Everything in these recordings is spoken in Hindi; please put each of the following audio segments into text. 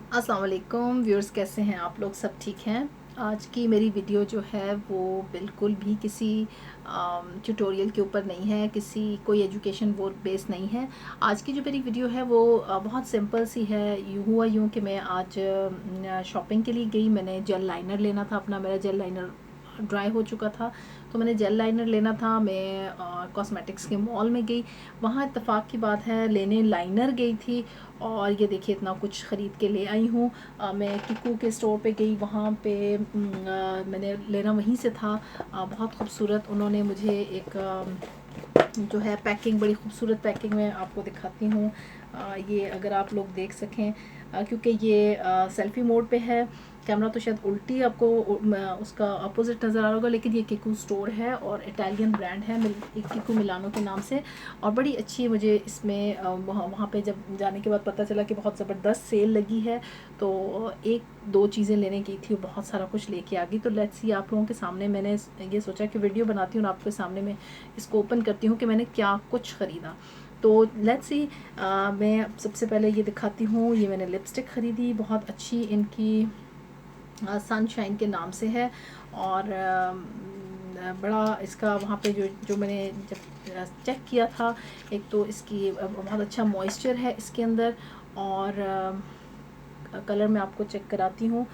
अस्सलाम वालेकुम व्यूअर्स, कैसे हैं आप लोग? सब ठीक हैं? आज की मेरी वीडियो जो है वो बिल्कुल भी किसी ट्यूटोरियल के ऊपर नहीं है, किसी कोई एजुकेशन वो बेस नहीं है। आज की जो मेरी वीडियो है वो बहुत सिंपल सी है। यूँ हुआ यूँ कि मैं आज शॉपिंग के लिए गई। मैंने जेल लाइनर लेना था अपना, मेरा जेल लाइनर ड्राई हो चुका था, तो मैंने जेल लाइनर लेना था। मैं कॉस्मेटिक्स के मॉल में गई। वहाँ इत्तेफाक की बात है लेने लाइनर गई थी, और ये देखिए इतना कुछ ख़रीद के ले आई हूँ। मैं किकू के स्टोर पे गई, वहाँ पे मैंने लेना वहीं से था। बहुत खूबसूरत उन्होंने मुझे एक जो है पैकिंग, बड़ी खूबसूरत पैकिंग में आपको दिखाती हूँ। ये अगर आप लोग देख सकें, क्योंकि ये सेल्फ़ी मोड पे है, कैमरा तो शायद उल्टी आपको उसका अपोजिट नज़र आ रहा होगा, लेकिन ये किकू स्टोर है और इटालियन ब्रांड है किकू मिलानो के नाम से। और बड़ी अच्छी मुझे इसमें वहाँ पे जब जाने के बाद पता चला कि बहुत ज़बरदस्त सेल लगी है, तो एक दो चीज़ें लेने की थी, बहुत सारा कुछ लेके आ गई। तो लेट्स सी, आप लोगों के सामने मैंने ये सोचा कि वीडियो बनाती हूँ और आपके सामने मैं इसको ओपन करती हूँ कि मैंने क्या कुछ ख़रीदा। तो लेट्स सी, मैं सबसे पहले ये दिखाती हूँ। ये मैंने लिपस्टिक ख़रीदी, बहुत अच्छी, इनकी सनशाइन के नाम से है। और बड़ा इसका वहाँ पे जो जो मैंने जब चेक किया था, एक तो इसकी बहुत अच्छा मॉइस्चर है इसके अंदर। और कलर मैं आपको चेक कराती हूँ।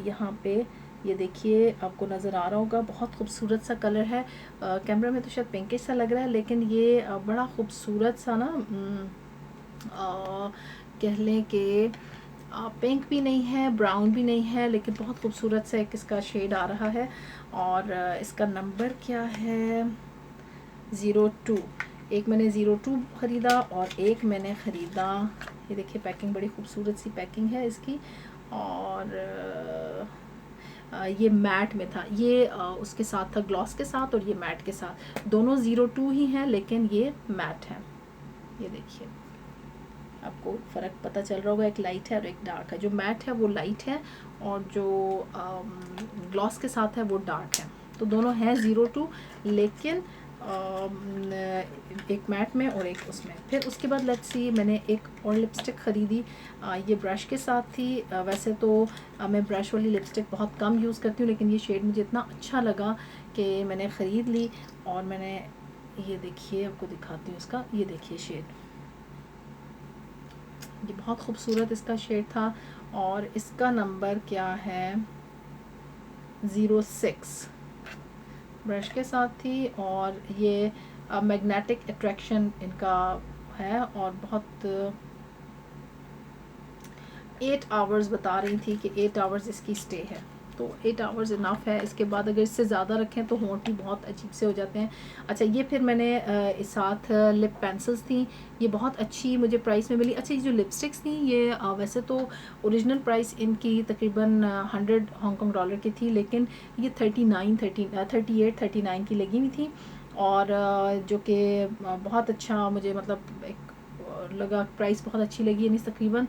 यहाँ पे ये देखिए, आपको नज़र आ रहा होगा, बहुत खूबसूरत सा कलर है। कैमरा में तो शायद पिंकिश सा लग रहा है, लेकिन ये बड़ा खूबसूरत सा ना, कह लें कि पिंक भी नहीं है, ब्राउन भी नहीं है, लेकिन बहुत खूबसूरत सा एक इसका शेड आ रहा है। और इसका नंबर क्या है, 02। एक मैंने 02 ख़रीदा और एक मैंने ख़रीदा, ये देखिए पैकिंग, बड़ी खूबसूरत सी पैकिंग है इसकी। और ये मैट में था, ये उसके साथ था, ग्लॉस के साथ, और ये मैट के साथ। दोनों 02 ही हैं, लेकिन ये मैट है। ये देखिए, आपको फ़र्क पता चल रहा होगा, एक लाइट है और एक डार्क है। जो मैट है वो लाइट है, और जो ग्लॉस के साथ है वो डार्क है। तो दोनों हैं 02, लेकिन एक मैट में और एक उसमें। फिर उसके बाद लेट्स सी, मैंने एक और लिपस्टिक ख़रीदी। ये ब्रश के साथ थी। वैसे तो मैं ब्रश वाली लिपस्टिक बहुत कम यूज़ करती हूँ, लेकिन ये शेड मुझे इतना अच्छा लगा कि मैंने ख़रीद ली। और मैंने, ये देखिए आपको दिखाती हूँ इसका, ये देखिए शेड, ये बहुत खूबसूरत इसका शेड था। और इसका नंबर क्या है, 06। ब्रश के साथ थी, और ये मैग्नेटिक अट्रैक्शन इनका है। और बहुत 8 आवर्स बता रही थी कि 8 आवर्स इसकी स्टे है, तो 8 आवर्स इनफ है। इसके बाद अगर इससे ज़्यादा रखें तो होंठ भी बहुत अजीब से हो जाते हैं। अच्छा, ये फिर मैंने इस साथ लिप पेंसिल्स थी, ये बहुत अच्छी मुझे प्राइस में मिली। अच्छा, ये जो लिपस्टिक्स थी, ये वैसे तो ओरिजिनल प्राइस इनकी तकरीबन 100 हांगकॉन्ग डॉलर की थी, लेकिन ये 38 39 की लगी हुई थी। और जो कि बहुत अच्छा मुझे, मतलब एक लगा, प्राइस बहुत अच्छी लगी, यानी तकरीबन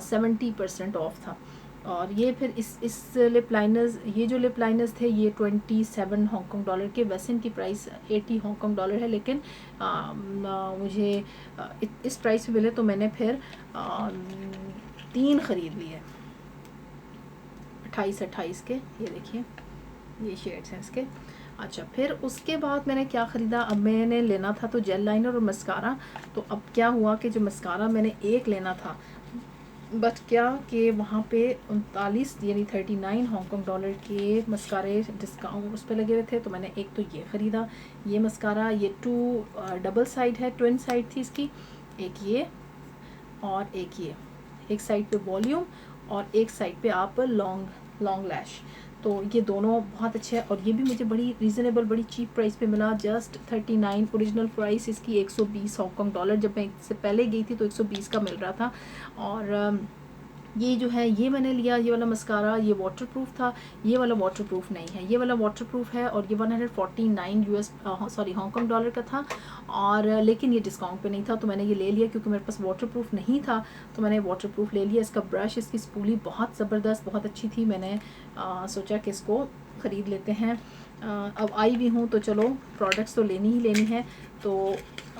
70% ऑफ था। और ये फिर इस लिप लाइनर्स, ये जो लिप लाइनर्स थे, ये 27 हांगकॉन्ग डॉलर के। वैसे इनकी प्राइस 80 हांगकॉन्ग डॉलर है, लेकिन मुझे इस प्राइस पे मिले, तो मैंने फिर 3 ख़रीद लिए, 28 के। ये देखिए, ये शेड्स हैं इसके। अच्छा, फिर उसके बाद मैंने क्या ख़रीदा, अब मैंने लेना था तो जेल लाइनर और मस्कारा। तो अब क्या हुआ कि जो मस्कारा मैंने एक लेना था, बट क्या कि वहाँ पे 39 यानी 39 हांगकॉन्ग डॉलर के मस्कारे डिस्काउंट उस पर लगे हुए थे। तो मैंने एक तो ये ख़रीदा, ये मस्कारा, ये 2 डबल साइड है, ट्विन साइड थी इसकी। एक ये और एक ये, एक साइड पे वॉल्यूम और एक साइड पे आप लॉन्ग लॉन्ग लैश। तो ये दोनों बहुत अच्छे हैं, और ये भी मुझे बड़ी रीज़नेबल, बड़ी चीप प्राइस पे मिला, जस्ट 39। ओरिजिनल प्राइस इसकी 120 हांगकॉन्ग डॉलर, जब मैं इससे पहले गई थी तो 120 का मिल रहा था। और ये जो है, ये मैंने लिया, ये वाला मस्कारा, ये वाटरप्रूफ था। ये वाला वाटरप्रूफ नहीं है, ये वाला वाटरप्रूफ है, और ये 149 यूएस सॉरी हांगकॉन्ग डॉलर का था। और लेकिन ये डिस्काउंट पे नहीं था, तो मैंने ये ले लिया, क्योंकि मेरे पास वाटरप्रूफ नहीं था, तो मैंने वाटरप्रूफ ले लिया। इसका ब्रश, इसकी स्पूली बहुत ज़बरदस्त, बहुत अच्छी थी। मैंने सोचा कि इसको ख़रीद लेते हैं। अब आई भी हूँ तो चलो, प्रोडक्ट्स तो लेनी ही लेनी है, तो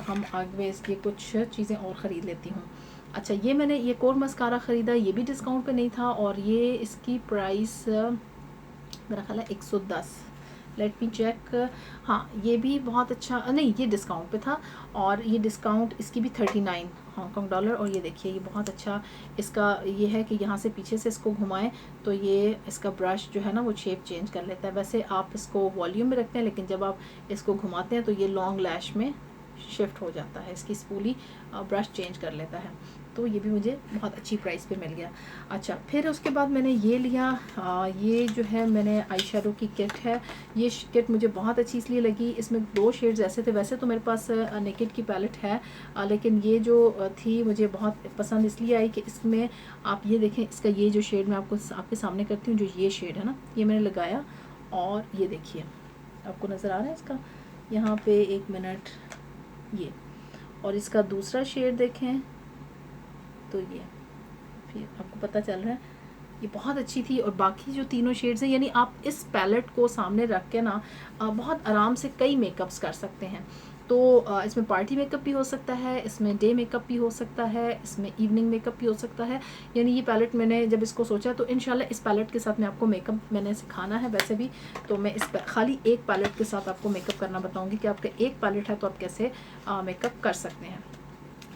हम आगे इसकी कुछ चीज़ें और ख़रीद लेती हूँ। अच्छा, ये मैंने ये कोर मस्कारा ख़रीदा, ये भी डिस्काउंट पे नहीं था और ये इसकी प्राइस मेरा ख्याल है 110। Let me check. हाँ, ये भी बहुत अच्छा, नहीं ये डिस्काउंट पे था और ये डिस्काउंट इसकी भी 39 हांगकॉन्ग डॉलर। और ये देखिए, ये बहुत अच्छा इसका ये है कि यहाँ से पीछे से इसको घुमाएं तो ये इसका ब्रश जो है ना वो शेप चेंज कर लेता है। वैसे आप इसको वॉल्यूम में रखते हैं, लेकिन जब आप इसको घुमाते हैं तो ये लॉन्ग लैश में शिफ्ट हो जाता है, इसकी स्पूली ब्रश चेंज कर लेता है। तो ये भी मुझे बहुत अच्छी प्राइस पे मिल गया। अच्छा, फिर उसके बाद मैंने ये लिया, ये जो है मैंने आई शेडो की किट है। ये किट मुझे बहुत अच्छी इसलिए लगी, इसमें 2 शेड्स ऐसे थे। वैसे तो मेरे पास नेकेड की पैलेट है, लेकिन ये जो थी मुझे बहुत पसंद इसलिए आई कि इसमें आप ये देखें, इसका ये जो शेड मैं आपके सामने करती हूँ, जो ये शेड है ना, ये मैंने लगाया और ये देखिए आपको नज़र आ रहा है इसका यहाँ पे, 1 मिनट, ये। और इसका दूसरा शेड देखें तो ये फिर आपको पता चल रहा है, ये बहुत अच्छी थी। और बाकी जो तीनों शेड्स हैं, यानी आप इस पैलेट को सामने रख के ना बहुत आराम से कई मेकअप्स कर सकते हैं। तो इसमें पार्टी मेकअप भी हो सकता है, इसमें डे मेकअप भी हो सकता है, इसमें इवनिंग मेकअप भी हो सकता है। यानी ये पैलेट मैंने जब इसको सोचा तो इंशाल्लाह इस पैलेट के साथ मैं आपको मेकअप मैंने सिखाना है। वैसे भी तो मैं इस खाली एक पैलेट के साथ आपको मेकअप करना बताऊँगी कि आपका एक पैलेट है तो आप कैसे मेकअप कर सकते हैं।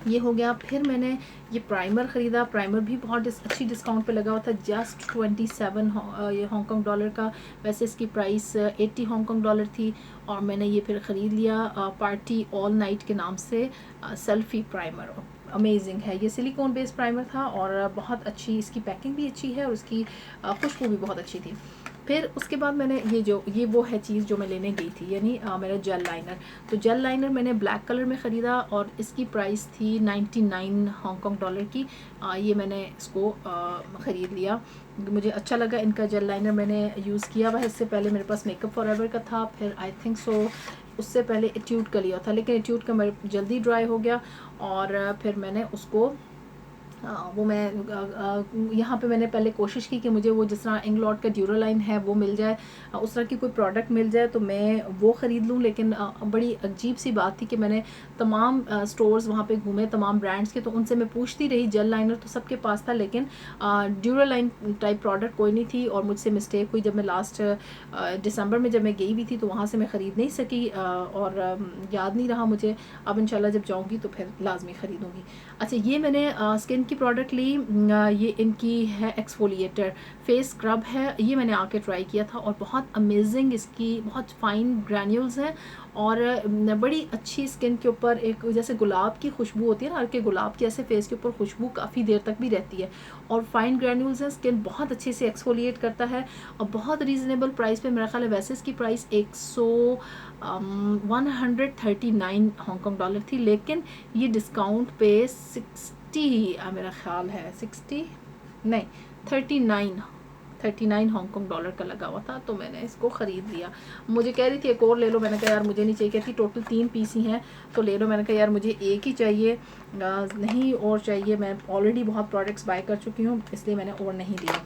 ये हो गया। फिर मैंने ये प्राइमर ख़रीदा, प्राइमर भी बहुत अच्छी डिस्काउंट पे लगा हुआ था, जस्ट 27 हांगकॉन्ग डॉलर का। वैसे इसकी प्राइस 80 हांगकॉन्ग डॉलर थी और मैंने ये फिर ख़रीद लिया। पार्टी ऑल नाइट के नाम से सेल्फ़ी प्राइमर, अमेजिंग है। ये सिलिकॉन बेस्ड प्राइमर था और बहुत अच्छी इसकी पैकिंग भी अच्छी है और इसकी खुशबू भी बहुत अच्छी थी। फिर उसके बाद मैंने ये वो है चीज़ जो मैं लेने गई थी, यानी मेरा जेल लाइनर। तो जेल लाइनर मैंने ब्लैक कलर में ख़रीदा और इसकी प्राइस थी 99 हांगकॉन्ग डॉलर की। ये मैंने इसको ख़रीद लिया, मुझे अच्छा लगा इनका जेल लाइनर। मैंने यूज़ किया हुआ है, इससे पहले मेरे पास मेकअप फॉरएवर का था, फिर आई थिंक सो उससे पहले एट्यूड का लिया था, लेकिन एट्यूड का मेरे जल्दी ड्राई हो गया और फिर मैंने उसको वो मैं यहाँ पे मैंने पहले कोशिश की कि मुझे वो जिस तरह इंग्लॉट का ड्यूरालाइन है वो मिल जाए, उस तरह की कोई प्रोडक्ट मिल जाए तो मैं वो ख़रीद लूँ। लेकिन बड़ी अजीब सी बात थी कि मैंने तमाम स्टोर्स वहाँ पे घूमे, तमाम ब्रांड्स के, तो उनसे मैं पूछती रही। जेल लाइनर तो सबके पास था, लेकिन ड्यूरालाइन टाइप प्रोडक्ट कोई नहीं थी। और मुझसे मिस्टेक हुई, जब मैं लास्ट दिसंबर में जब मैं गई हुई थी तो वहाँ से मैं ख़रीद नहीं सकी और याद नहीं रहा मुझे। अब इंशाल्लाह जब जाऊँगी तो फिर लाजमी ख़रीदूँगी। अच्छा, ये मैंने स्किन की प्रोडक्ट ली, ये इनकी है एक्सफोलिएटर फेस स्क्रब है। ये मैंने आके ट्राई किया था और बहुत अमेजिंग, इसकी बहुत फाइन ग्रैन्यूल्स हैं और बड़ी अच्छी स्किन के ऊपर एक जैसे गुलाब की खुशबू होती है ना, हल्के गुलाब की, ऐसे फेस के ऊपर खुशबू काफ़ी देर तक भी रहती है और फाइन ग्रैन्यूल्स हैं। स्किन बहुत अच्छे से एक्सफोलिएट करता है और बहुत रीज़नेबल प्राइस पे। मेरा ख्याल है वैसे इसकी प्राइस 139 हांगकॉन्ग डॉलर थी, लेकिन ये डिस्काउंट पे 60 मेरा ख्याल है 60 नहीं 39 हांगकॉन्ग डॉलर का लगा हुआ था। तो मैंने इसको ख़रीद लिया। मुझे कह रही थी एक और ले लो, मैंने कहा यार मुझे नहीं चाहिए। कहती टोटल 3 पीस ही हैं तो ले लो। मैंने कहा यार मुझे एक ही चाहिए, नहीं और चाहिए, मैं ऑलरेडी बहुत प्रोडक्ट्स बाय कर चुकी हूँ, इसलिए मैंने और नहीं लिया।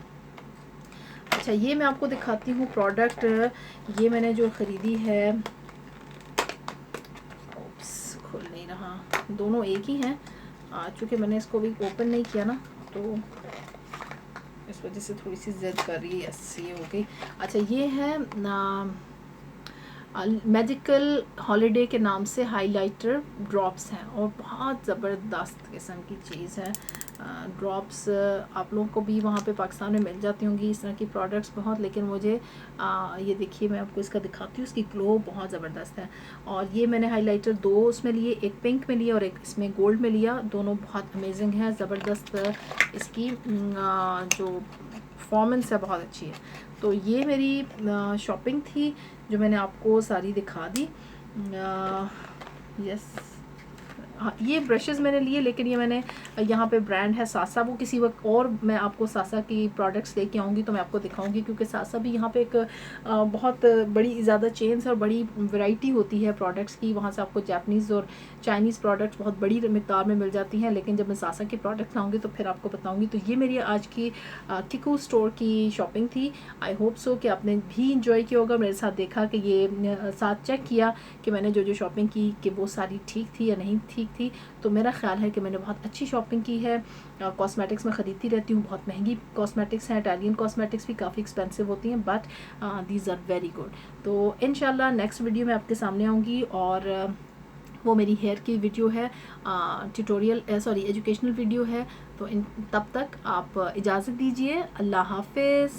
अच्छा, ये मैं आपको दिखाती हूँ प्रोडक्ट, ये मैंने जो ख़रीदी है, खुल नहीं रहा, दोनों एक ही हैं। चूँकि मैंने इसको भी ओपन नहीं किया ना तो इस वजह से थोड़ी सी ज़िद कर रही है, ये हो गई। अच्छा, ये है मेडिकल हॉलीडे के नाम से हाइलाइटर ड्रॉप्स हैं और बहुत ज़बरदस्त किस्म की चीज़ है। ड्रॉप्स आप लोगों को भी वहाँ पे पाकिस्तान में मिल जाती होंगी इस तरह की प्रोडक्ट्स बहुत, लेकिन मुझे ये देखिए मैं आपको इसका दिखाती हूँ, इसकी ग्लो बहुत ज़बरदस्त है। और ये मैंने हाइलाइटर 2 उसमें लिए, एक पिंक में लिया और एक इसमें गोल्ड में लिया। दोनों बहुत अमेजिंग है, ज़बरदस्त इसकी जो परफॉर्मेंस है बहुत अच्छी है। तो ये मेरी शॉपिंग थी जो मैंने आपको सारी दिखा दी। यस, हाँ, ये ब्रशेज़ मैंने लिए, लेकिन ये मैंने यहाँ पे ब्रांड है सासा, वो किसी वक्त और मैं आपको सासा की प्रोडक्ट्स लेके आऊँगी तो मैं आपको दिखाऊंगी, क्योंकि सासा भी यहाँ पे एक बहुत बड़ी ज़्यादा चेन्स और बड़ी वैरायटी होती है प्रोडक्ट्स की। वहाँ से आपको जापानीज़ और चाइनीज़ प्रोडक्ट्स बहुत बड़ी मिकदार में मिल जाती हैं, लेकिन जब मैं सासा के प्रोडक्ट्स लाऊँगी तो फिर आपको बताऊँगी। तो ये मेरी आज की किकू स्टोर की शॉपिंग थी। आई होप सो कि आपने भी इंजॉय किया होगा, मेरे साथ देखा कि ये साथ चेक किया कि मैंने जो शॉपिंग की कि वो सारी ठीक थी या नहीं थी, ठीक थी। तो मेरा ख्याल है कि मैंने बहुत अच्छी शॉपिंग की है। कॉस्मेटिक्स मैं ख़रीदती रहती हूँ, बहुत महंगी कॉस्मेटिक्स हैं, इटालियन कॉस्मेटिक्स भी काफ़ी एक्सपेंसिव होती हैं, but these are very good. तो इंशाल्लाह नेक्स्ट वीडियो में आपके सामने आऊँगी, और वो मेरी हेयर की वीडियो है, ट्यूटोरियल सॉरी एजुकेशनल वीडियो है। तो तब तक आप इजाज़त दीजिए। अल्लाह हाफ़िज़।